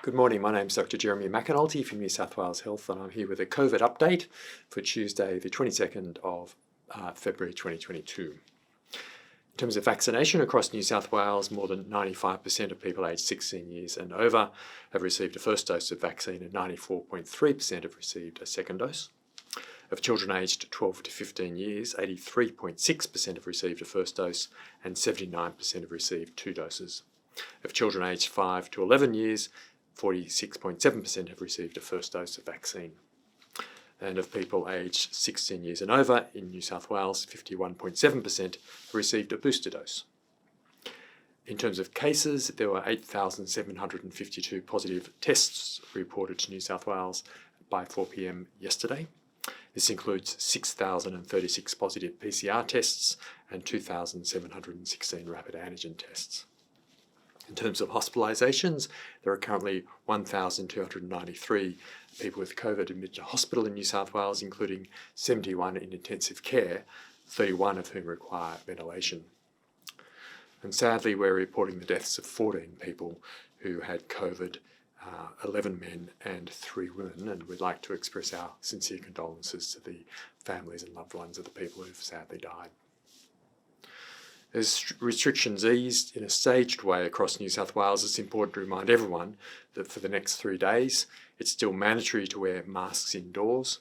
Good morning, my name is Dr. Jeremy McAnulty from New South Wales Health, and I'm here with a COVID update for Tuesday the 22nd of February 2022. In terms of vaccination across New South Wales, more than 95% of people aged 16 years and over have received a first dose of vaccine and 94.3% have received a second dose. Of children aged 12 to 15 years, 83.6% have received a first dose and 79% have received 2 doses. Of children aged 5 to 11 years, 46.7% have received a first dose of vaccine. And of people aged 16 years and over in New South Wales, 51.7% have received a booster dose. In terms of cases, there were 8,752 positive tests reported to New South Wales by 4 p.m. yesterday. This includes 6,036 positive PCR tests and 2,716 rapid antigen tests. In terms of hospitalisations, there are currently 1,293 people with COVID admitted to hospital in New South Wales, including 71 in intensive care, 31 of whom require ventilation. And sadly, we're reporting the deaths of 14 people who had COVID, 11 men and 3 women, and we'd like to express our sincere condolences to the families and loved ones of the people who've sadly died. As restrictions eased in a staged way across New South Wales, it's important to remind everyone that for the next 3 days, it's still mandatory to wear masks indoors.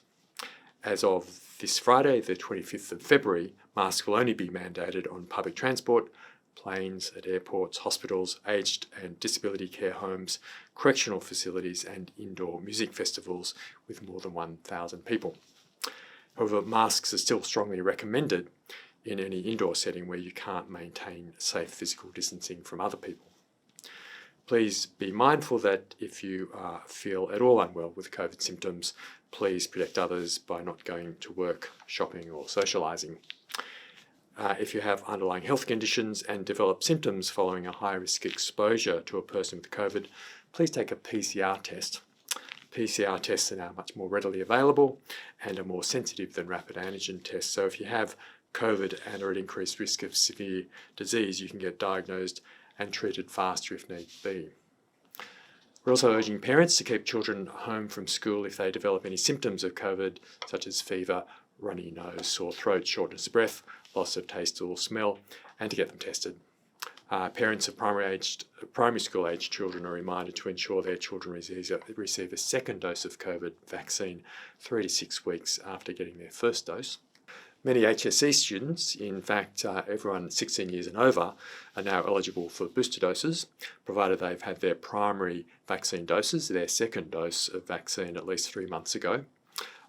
As of this Friday, the 25th of February, masks will only be mandated on public transport, planes, at airports, hospitals, aged and disability care homes, correctional facilities and indoor music festivals with more than 1,000 people. However, masks are still strongly recommended in any indoor setting where you can't maintain safe physical distancing from other people. Please be mindful that if you feel at all unwell with COVID symptoms, please protect others by not going to work, shopping or socialising. If you have underlying health conditions and develop symptoms following a high-risk exposure to a person with COVID, please take a PCR test. PCR tests are now much more readily available and are more sensitive than rapid antigen tests. So if you have COVID and are at increased risk of severe disease, you can get diagnosed and treated faster if need be. We're also urging parents to keep children home from school if they develop any symptoms of COVID, such as fever, runny nose, sore throat, shortness of breath, loss of taste or smell, and to get them tested. Parents of primary school aged children are reminded to ensure their children receive a second dose of COVID vaccine 3 to 6 weeks after getting their first dose. Many HSC students, in fact everyone 16 years and over, are now eligible for booster doses, provided they've had their primary vaccine doses, their second dose of vaccine at least 3 months ago.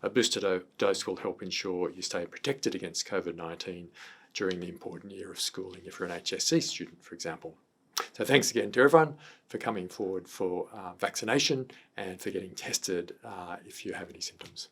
A booster dose will help ensure you stay protected against COVID-19 during the important year of schooling if you're an HSC student, for example. So thanks again to everyone for coming forward for vaccination and for getting tested if you have any symptoms.